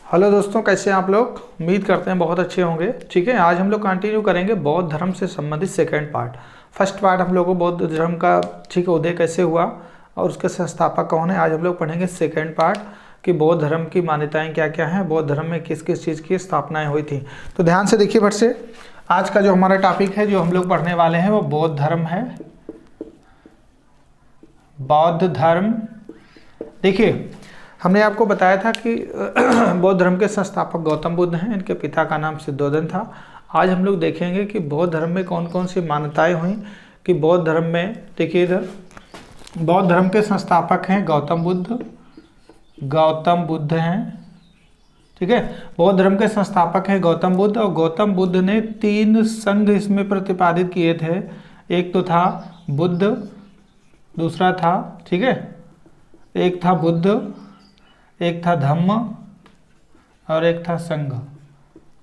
Hello दोस्तों, कैसे हैं आप लोग। उम्मीद करते हैं बहुत अच्छे होंगे। ठीक है, आज हम लोग कंटिन्यू करेंगे बौद्ध धर्म से संबंधित सेकंड पार्ट। फर्स्ट पार्ट हम लोग को बौद्ध धर्म का ठीक है उदय कैसे हुआ और उसके संस्थापक कौन है। आज हम लोग पढ़ेंगे सेकंड पार्ट कि बौद्ध धर्म की मान्यताएं क्या क्या हैं, बौद्ध धर्म में किस किस चीज़ की स्थापनाएँ हुई थी। तो ध्यान से देखिए फट से, आज का जो हमारा टॉपिक है जो हम लोग पढ़ने वाले हैं वो बौद्ध धर्म है। बौद्ध धर्म, देखिए हमने आपको बताया था कि बौद्ध धर्म के संस्थापक गौतम बुद्ध हैं, इनके पिता का नाम सिद्धोधन था। आज हम लोग देखेंगे कि बौद्ध धर्म में कौन कौन सी मान्यताएं हुई कि बौद्ध धर्म में, देखिए इधर बौद्ध धर्म के संस्थापक हैं गौतम बुद्ध हैं। ठीक है, बौद्ध धर्म के संस्थापक हैं गौतम बुद्ध और गौतम बुद्ध ने 3 संघ इसमें प्रतिपादित किए थे। एक तो था बुद्ध, दूसरा था, ठीक है, एक था बुद्ध, एक था धम्म और एक था संघ।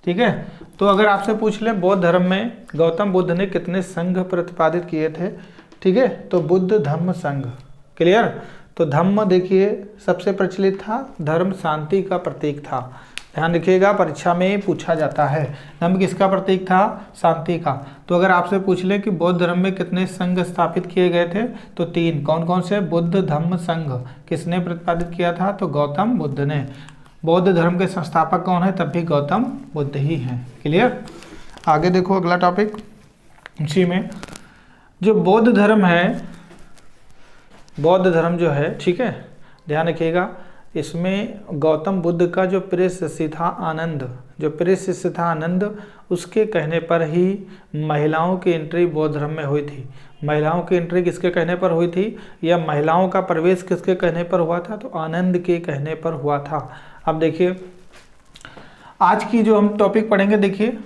ठीक है, तो अगर आपसे पूछ ले बौद्ध धर्म में गौतम बुद्ध ने कितने संघ प्रतिपादित किए थे, ठीक है, तो बुद्ध धम्म संघ। क्लियर। तो धम्म देखिए सबसे प्रचलित था, धर्म शांति का प्रतीक था। ध्यान रखिएगा, परीक्षा में पूछा जाता है धम्म किसका प्रतीक था, शांति का। तो अगर आपसे पूछ ले कि बौद्ध धर्म में कितने संघ स्थापित किए गए थे तो 3। कौन कौन से, बुद्ध धम्म संघ। किसने प्रतिपादित किया था, तो गौतम बुद्ध ने। बौद्ध धर्म के संस्थापक कौन है, तब भी गौतम बुद्ध ही हैं। क्लियर। आगे देखो अगला टॉपिक, इसी में जो बौद्ध धर्म है, बौद्ध धर्म जो है, ठीक है, ध्यान रखिएगा, इसमें गौतम बुद्ध का जो प्रिय शिष्य था आनंद, जो प्रिय शिष्य था आनंद, उसके कहने पर ही महिलाओं की एंट्री बौद्ध धर्म में हुई थी। महिलाओं की एंट्री किसके कहने पर हुई थी, या महिलाओं का प्रवेश किसके कहने पर हुआ था, तो आनंद के कहने पर हुआ था। अब देखिए आज की जो हम टॉपिक पढ़ेंगे, देखिए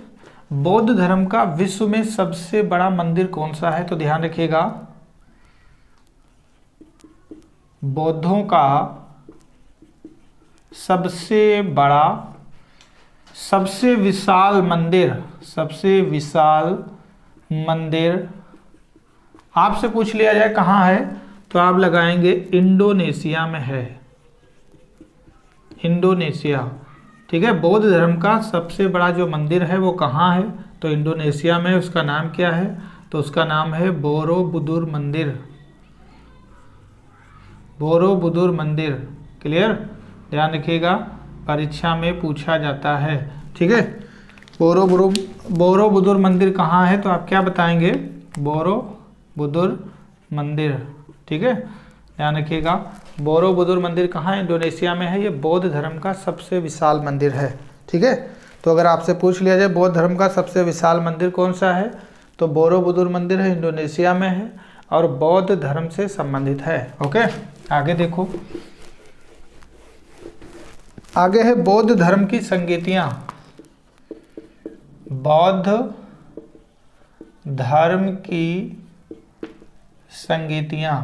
बौद्ध धर्म का विश्व में सबसे बड़ा मंदिर कौन सा है। तो ध्यान रखिएगा, बौद्धों का सबसे बड़ा, सबसे विशाल मंदिर, सबसे विशाल मंदिर आपसे पूछ लिया जाए कहाँ है, तो आप लगाएंगे इंडोनेशिया में है, इंडोनेशिया। ठीक है, बौद्ध धर्म का सबसे बड़ा जो मंदिर है वो कहाँ है, तो इंडोनेशिया में। उसका नाम क्या है, तो उसका नाम है बोरोबुदुर मंदिर, बोरोबुदुर मंदिर। क्लियर। ध्यान रखिएगा, परीक्षा में पूछा जाता है। ठीक है, बोरोबुदुर मंदिर कहाँ है, तो आप क्या बताएंगे, बोरोबुदुर मंदिर। ठीक है, ध्यान रखिएगा, बोरोबुदुर मंदिर कहाँ है, इंडोनेशिया में है। ये बौद्ध धर्म का सबसे विशाल मंदिर है। ठीक है, तो अगर आपसे पूछ लिया जाए बौद्ध धर्म का सबसे विशाल मंदिर कौन सा है, तो बोरोबुदुर मंदिर है, इंडोनेशिया में है और बौद्ध धर्म से संबंधित है। ओके, आगे देखो, आगे है बौद्ध धर्म की संगीतियां। बौद्ध धर्म की संगीतियां।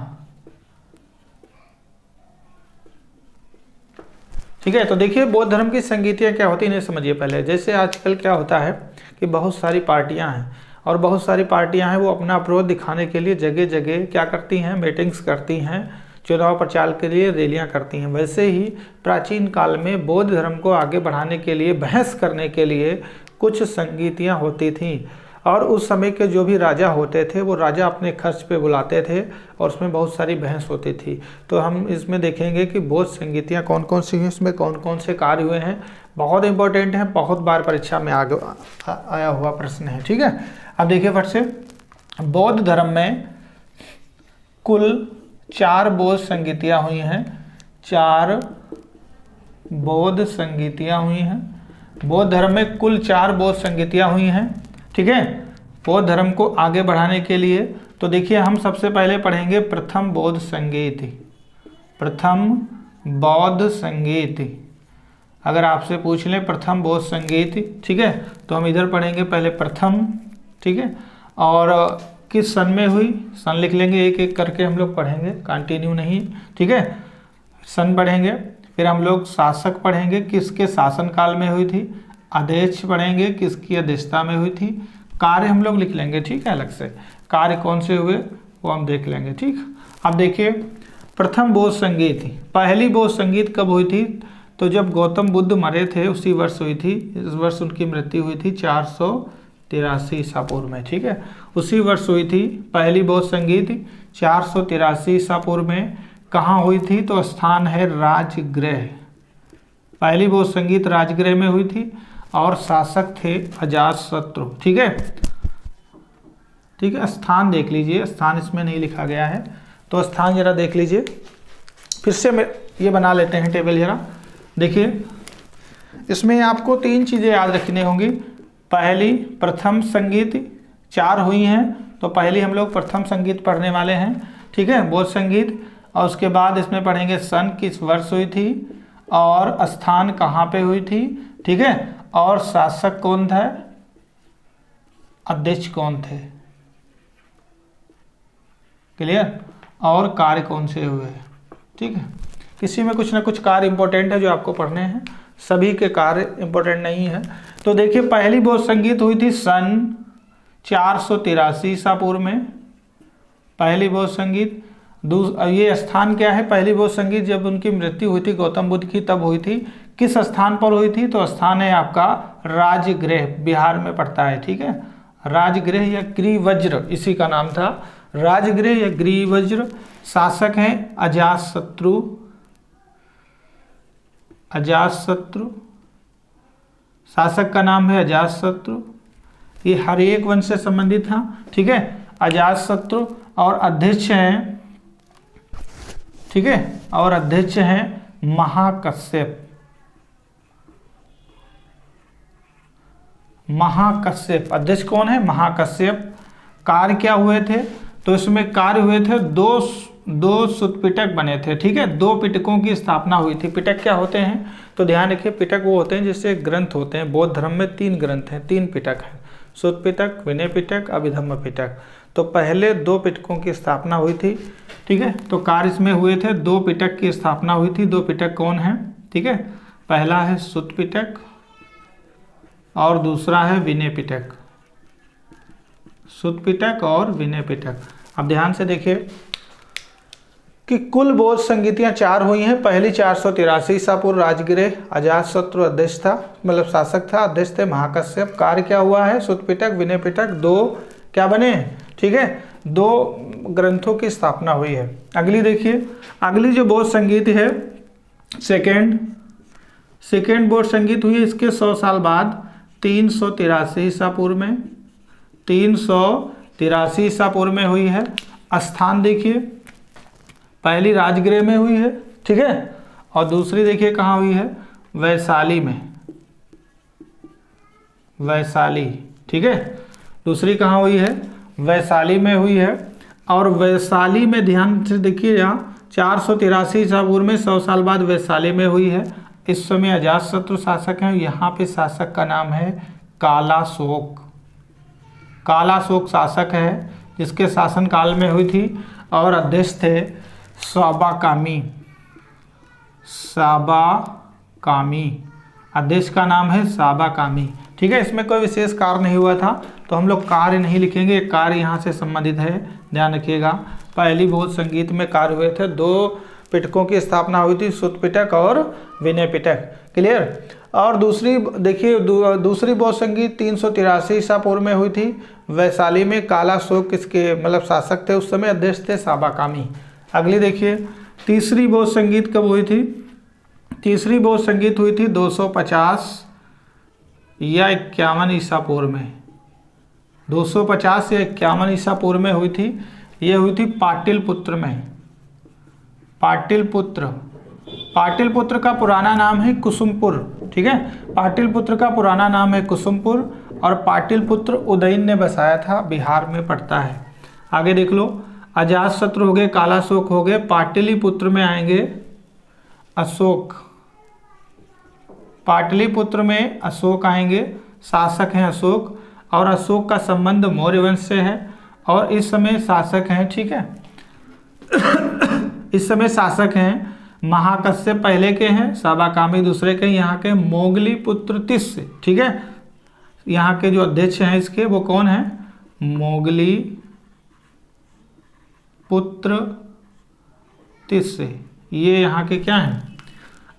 ठीक है, तो देखिए बौद्ध धर्म की संगीतियां क्या होती है, इन्हें समझिए पहले। जैसे आजकल क्या होता है कि बहुत सारी पार्टियां हैं और बहुत सारी पार्टियां हैं वो अपना विरोध दिखाने के लिए जगह जगह क्या करती हैं, मीटिंग्स करती हैं, चुनाव प्रचार के लिए रैलियां करती हैं। वैसे ही प्राचीन काल में बौद्ध धर्म को आगे बढ़ाने के लिए, बहस करने के लिए कुछ संगीतियां होती थीं और उस समय के जो भी राजा होते थे वो राजा अपने खर्च पे बुलाते थे और उसमें बहुत सारी बहस होती थी। तो हम इसमें देखेंगे कि बौद्ध संगीतियां कौन कौन सी हैं, इसमें कौन कौन से कार्य हुए हैं, बहुत इंपॉर्टेंट है, बहुत बार परीक्षा में आगे आया हुआ प्रश्न है। ठीक है, अब देखिए फट से, बौद्ध धर्म में कुल 4 बौद्ध संगीतियाँ हुई हैं, 4 बौद्ध संगीतियाँ हुई हैं। बौद्ध धर्म में कुल 4 बौद्ध संगीतियाँ हुई हैं। ठीक है, बौद्ध धर्म को आगे बढ़ाने के लिए तो देखिए हम सबसे पहले पढ़ेंगे प्रथम बौद्ध संगीत, प्रथम बौद्ध संगीत। अगर आपसे पूछ लें प्रथम बौद्ध संगीत, ठीक है, तो हम इधर पढ़ेंगे पहले प्रथम। ठीक है, और किस सन में हुई, सन लिख लेंगे, एक एक करके हम लोग पढ़ेंगे, कंटिन्यू नहीं। ठीक है, सन पढ़ेंगे, फिर हम लोग शासक पढ़ेंगे, किसके शासन काल में हुई थी, अध्यक्ष पढ़ेंगे, किसकी अध्यक्षता में हुई थी, कार्य हम लोग लिख लेंगे। ठीक है, अलग से कार्य कौन से हुए वो हम देख लेंगे। ठीक, अब देखिए प्रथम बौद्ध संगीत, पहली बौद्ध संगीत कब हुई थी, तो जब गौतम बुद्ध मरे थे उसी वर्ष हुई थी, इस वर्ष उनकी मृत्यु हुई थी 483 ईसा पूर्व में, ठीक है, उसी वर्ष हुई थी पहली बौद्ध संगीत 483 ईसा पूर्व में। कहाँ हुई थी? तो स्थान है राजगृह। पहली बौद्ध संगीत राजगृह में हुई थी और शासक थे अजातशत्रु, ठीक है, ठीक है। स्थान देख लीजिए, स्थान इसमें नहीं लिखा गया है, तो स्थान जरा देख लीजिए। फिर से ये बना लेते हैं टेबल जरा। देखिए इसमें आपको 3 चीज़ें याद रखनी होंगी। पहली प्रथम संगीत 4 हुई हैं, तो पहली हम लोग प्रथम संगीत पढ़ने वाले हैं, ठीक है, बौद्ध संगीत। और उसके बाद इसमें पढ़ेंगे सन किस वर्ष हुई थी और स्थान कहाँ पे हुई थी, ठीक है, और शासक कौन था, अध्यक्ष कौन थे, क्लियर, और कार्य कौन से हुए, ठीक है। किसी में कुछ ना कुछ कार्य इंपॉर्टेंट है जो आपको पढ़ने हैं, सभी के कार्य इंपॉर्टेंट नहीं है। तो देखिए पहली बौद्ध संगीत हुई थी सन 483 ईसा पूर्व में, पहली बौद्ध संगीत। ये स्थान क्या है? पहली बौद्ध संगीत जब उनकी मृत्यु हुई थी गौतम बुद्ध की, तब हुई थी। किस स्थान पर हुई थी? तो स्थान है आपका राजगृह, बिहार में पड़ता है, ठीक है, राजगृह या गृहवज्र इसी का नाम था, राजगृह या गृहवज्र। शासक हैं अजातशत्रु, अजातशत्रु, शासक का नाम है अजातशत्रु। ये हर्येक वंश से संबंधित था, ठीक है, अजातशत्रु। और अध्यक्ष हैं, ठीक है, और अध्यक्ष हैं महाकश्यप, महाकश्यप अध्यक्ष कौन है? महाकश्यप। कार्य क्या हुए थे? तो इसमें कार्य हुए थे दो सुत्पिटक बने थे, ठीक है, 2 पिटकों की स्थापना हुई थी। पिटक क्या होते हैं? तो ध्यान रखिए, पिटक वो होते हैं जिससे ग्रंथ होते हैं। बौद्ध धर्म में 3 ग्रंथ हैं, 3 पिटक हैं, सुत्त पिटक, विनय पिटक, अभिधम्म पिटक। तो पहले 2 पिटकों की स्थापना हुई थी, ठीक है, तो कार्य इसमें हुए थे, 2 पिटक की स्थापना हुई थी। 2 पिटक कौन है? ठीक है, पहला है सुत्त पिटक और दूसरा है विनय पिटक, सुत्त पिटक और विनय पिटक। अब ध्यान से देखिए कि कुल बौद्ध संगीतियाँ 4 हुई हैं। पहली 483 ईसा पूर्व, राजगृह, अजातशत्रु अध्यक्ष था, मतलब शासक था, अध्यक्ष थे महाकश्यप। कार्य क्या हुआ है? सुत्त पिटक, विनय पिटक, 2 क्या बने, ठीक है, 2 ग्रंथों की स्थापना हुई है। अगली देखिए, अगली जो बौद्ध संगीत है सेकेंड बौद्ध संगीत हुई है इसके 100 साल बाद, 383 ईसा पूर्व में, 383 ईसा पूर्व में हुई है। स्थान देखिए, पहली राजगृह में हुई है, ठीक है, और दूसरी देखिए कहाँ हुई है? वैशाली में, वैशाली, ठीक है, दूसरी कहाँ हुई है? वैशाली में हुई है। और वैशाली में ध्यान से देखिए, यहाँ 483 ईसा पूर्व में 100 साल बाद वैशाली में हुई है। इस समय अजातशत्रु शासक हैं, यहाँ पे शासक का नाम है कालाशोक, कालाशोक शासक है जिसके शासन काल में हुई थी। और अध्यक्ष थे साबाकामी, साबाकामी, अध्यक्ष का नाम है साबाकामी, ठीक है। इसमें कोई विशेष कार्य नहीं हुआ था, तो हम लोग कार्य नहीं लिखेंगे, कार्य यहाँ से संबंधित है, ध्यान रखिएगा। पहली बौद्ध संगीत में कार्य हुए थे, 2 पिटकों की स्थापना हुई थी, सुत्त पिटक और विनय पिटक, क्लियर। और दूसरी देखिए, दूसरी बौद्ध संगीत 383 ईसा पूर्व में हुई थी, वैशाली में। कालाशोक किसके मतलब शासक थे उस समय, अध्यक्ष थे साबाकामी। अगली देखिए, तीसरी बौद्ध संगीत कब हुई थी? तीसरी बौद्ध संगीत हुई थी 250 या 51 ईसा पूर्व में, 250 या 51 ईसा पूर्व में हुई थी। ये हुई थी पाटलिपुत्र में, पाटलिपुत्र, पाटलिपुत्र का पुराना नाम है कुसुमपुर, ठीक है, पाटलिपुत्र का पुराना नाम है कुसुमपुर। और पाटलिपुत्र उदयन ने बसाया था, बिहार में पड़ता है। आगे देख लो, अजातशत्रु हो गए, कालाशोक हो गए, पाटलिपुत्र में आएंगे अशोक, पाटलिपुत्र में अशोक आएंगे, शासक हैं अशोक। और अशोक का संबंध मौर्य वंश से है और इस समय शासक हैं, ठीक है, इस समय शासक हैं महाकश्यप पहले के हैं, साबाकामी दूसरे के, यहाँ के मोगली पुत्र तिस्य, ठीक है, यहाँ के जो अध्यक्ष हैं इसके वो कौन है? मोगली पुत्र तिस्य, ये यहाँ के क्या हैं?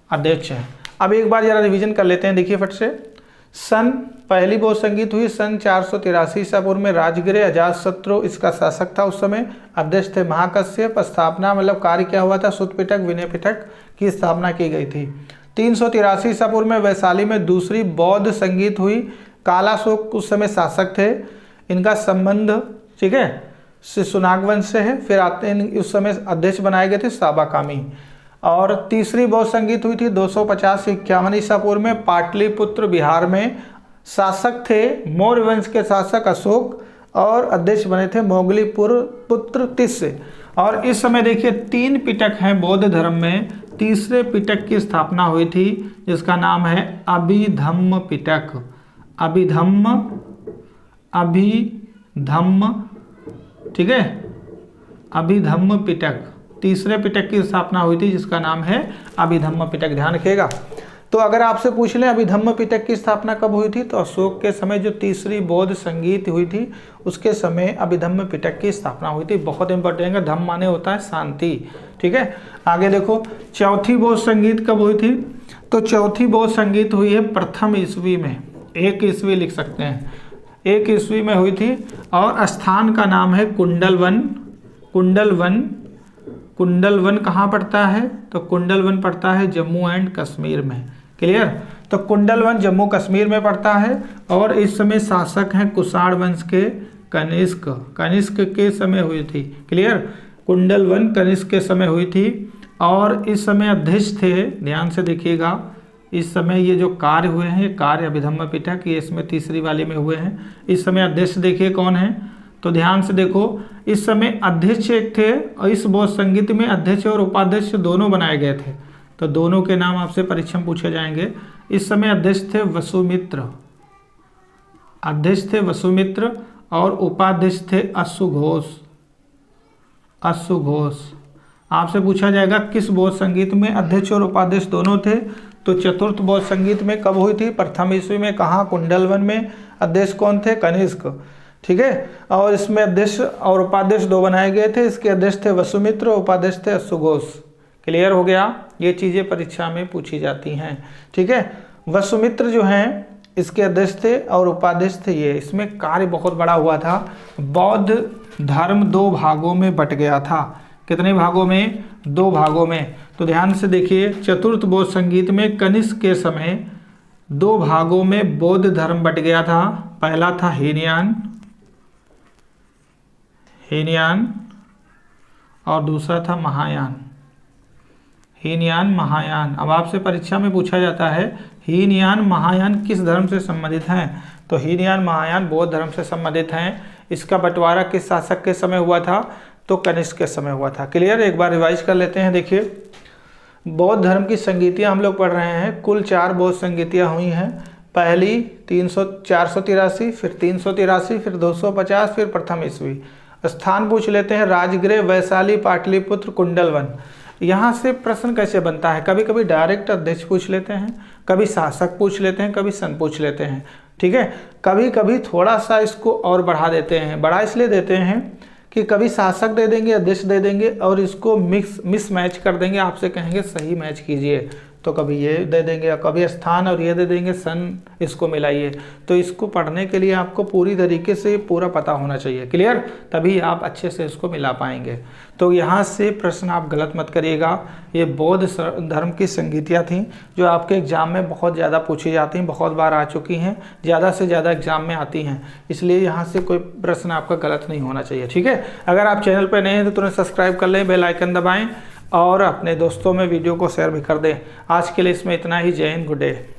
अध्यक्ष हैं। अब एक बार जरा रिवीजन कर लेते हैं, देखिए फट से। पहली बौद्ध संगीत हुई सन 483 ईसा पूर्व में। राजगृह अजातशत्रु इसका शासक था उस समय। अध्यक्ष थे महाकश्यप। स्थापना मतलब कार्य क्या हुआ था, सुत्त पिटक विनय पिटक की स्थापना की गई थी। 383 ईसा पूर्व में वैशाली में दूसरी बौद्ध संगीत हुई। कालाशोक उस समय शासक थे। इनका संबंध ठीक है सुनाग वंश से है। फिर आते हैं उस समय अध्यक्ष बनाए गए थे साबाकामी। और तीसरी बौद्ध संगीत हुई थी 250 से 51 ईसा पूर्व में पाटलिपुत्र बिहार में। शासक थे मौर्य वंश के शासक अशोक और अध्यक्ष बने थे मोगलीपुर पुत्र तिस्य। और इस समय देखिए 3 पिटक हैं बौद्ध धर्म में। तीसरे पिटक की स्थापना हुई थी जिसका नाम है अभिधम्म पिटक। अभिधम्म ठीक है, अभिधम्म पिटक। तीसरे पिटक की स्थापना हुई थी जिसका नाम है अभिधम्म पिटक, ध्यान रखिएगा। तो अगर आपसे पूछ लें अभिधम्म पिटक की स्थापना कब हुई थी, तो अशोक के समय जो तीसरी बौद्ध संगीत हुई थी उसके समय अभिधम्म पिटक की स्थापना हुई थी। बहुत इंपॉर्टेंट है, धम्म माने होता है शांति, ठीक है। आगे देखो चौथी बौद्ध संगीत कब हुई थी, तो चौथी बौद्ध संगीत हुई है प्रथम ईस्वी में। 1 ईस्वी लिख सकते हैं, 1 ईस्वी में हुई थी। और स्थान का नाम है कुंडलवन। कुंडलवन कहाँ पड़ता है, तो कुंडलवन पड़ता है जम्मू एंड कश्मीर में। क्लियर, तो कुंडलवन जम्मू कश्मीर में पड़ता है। और इस समय शासक हैं कुषाण वंश के कनिष्क के समय हुई थी। क्लियर, कुंडलवन कनिष्क के समय हुई थी। और इस समय अध्यक्ष थे, ध्यान से देखिएगा, इस समय ये जो कार्य हुए हैं, ये कार्य अभिधम्म पिटक, ये इसमें तीसरी वाले में हुए हैं। इस समय अध्यक्ष देखिए कौन है, तो ध्यान से देखो, इस समय अध्यक्ष एक थे और इस बौद्ध संगीत में अध्यक्ष और उपाध्यक्ष दोनों बनाए गए थे। तो दोनों के नाम आपसे परीक्षा में पूछे जाएंगे। इस समय अध्यक्ष थे वसुमित्र, और उपाध्यक्ष थे अश्वघोष। आपसे पूछा जाएगा किस बौद्ध संगीत में अध्यक्ष और उपाध्यक्ष दोनों थे, तो चतुर्थ बौद्ध संगीत में कब हुई थी, प्रथम ईस्वी में। कहाँ, कुंडलवन में। अध्यक्ष कौन थे, कनिष्क, ठीक है। और इसमें अध्यक्ष और उपाध्यक्ष 2 बनाए गए थे। इसके अध्यक्ष थे वसुमित्र, उपाध्यक्ष थे अश्वघोष। क्लियर हो गया, ये चीज़ें परीक्षा में पूछी जाती हैं, ठीक है। वसुमित्र जो हैं इसके अध्यक्ष थे और उपाध्यक्ष थे ये। इसमें कार्य बहुत बड़ा हुआ था। बौद्ध धर्म 2 भागों में बट गया था। कितने भागों में, 2 भागों में। तो ध्यान से देखिए, चतुर्थ बौद्ध संगीत में कनिष्क के समय 2 भागों में बौद्ध धर्म बट गया था। पहला था हीनयान और दूसरा था महायान। हीनयान महायान। अब आपसे परीक्षा में पूछा जाता है हीनयान महायान किस धर्म से संबंधित हैं, तो हीनयान महायान बौद्ध धर्म से संबंधित हैं। इसका बंटवारा किस शासक के समय हुआ था, तो कनिष्क के समय हुआ था। क्लियर, एक बार रिवाइज कर लेते हैं। देखिए बौद्ध धर्म की संगीतियाँ हम लोग पढ़ रहे हैं। कुल 4 बौद्ध संगीतियाँ हुई हैं। पहली 483, फिर 383, फिर 250, फिर प्रथम ईस्वी। स्थान पूछ लेते हैं, राजगृह, वैशाली, पाटलिपुत्र, कुंडलवन। यहाँ से प्रश्न कैसे बनता है, कभी कभी डायरेक्ट अध्यक्ष पूछ लेते हैं, कभी शासक पूछ लेते हैं, कभी सन पूछ लेते हैं, ठीक है। कभी कभी थोड़ा सा इसको और बढ़ा देते हैं। बढ़ा इसलिए देते हैं कि कभी शासक दे देंगे, अध्यक्ष दे देंगे और इसको मिस मैच कर देंगे। आपसे कहेंगे सही मैच कीजिए, तो कभी ये दे देंगे, कभी स्थान और ये दे देंगे, सन इसको मिलाइए। तो इसको पढ़ने के लिए आपको पूरी तरीके से पूरा पता होना चाहिए। क्लियर, तभी आप अच्छे से इसको मिला पाएंगे। तो यहाँ से प्रश्न आप गलत मत करिएगा। ये बौद्ध धर्म की संगीतियाँ थीं जो आपके एग्जाम में बहुत ज़्यादा पूछी जाती हैं, बहुत बार आ चुकी हैं, ज़्यादा से ज़्यादा एग्जाम में आती हैं। इसलिए यहाँ से कोई प्रश्न आपका गलत नहीं होना चाहिए, ठीक है। अगर आप चैनल पर नए हैं तो तुरंत सब्सक्राइब कर लें, बेल आइकन दबाएँ और अपने दोस्तों में वीडियो को शेयर भी कर दें। आज के लिए इसमें इतना ही। जय हिंद, गुड डे।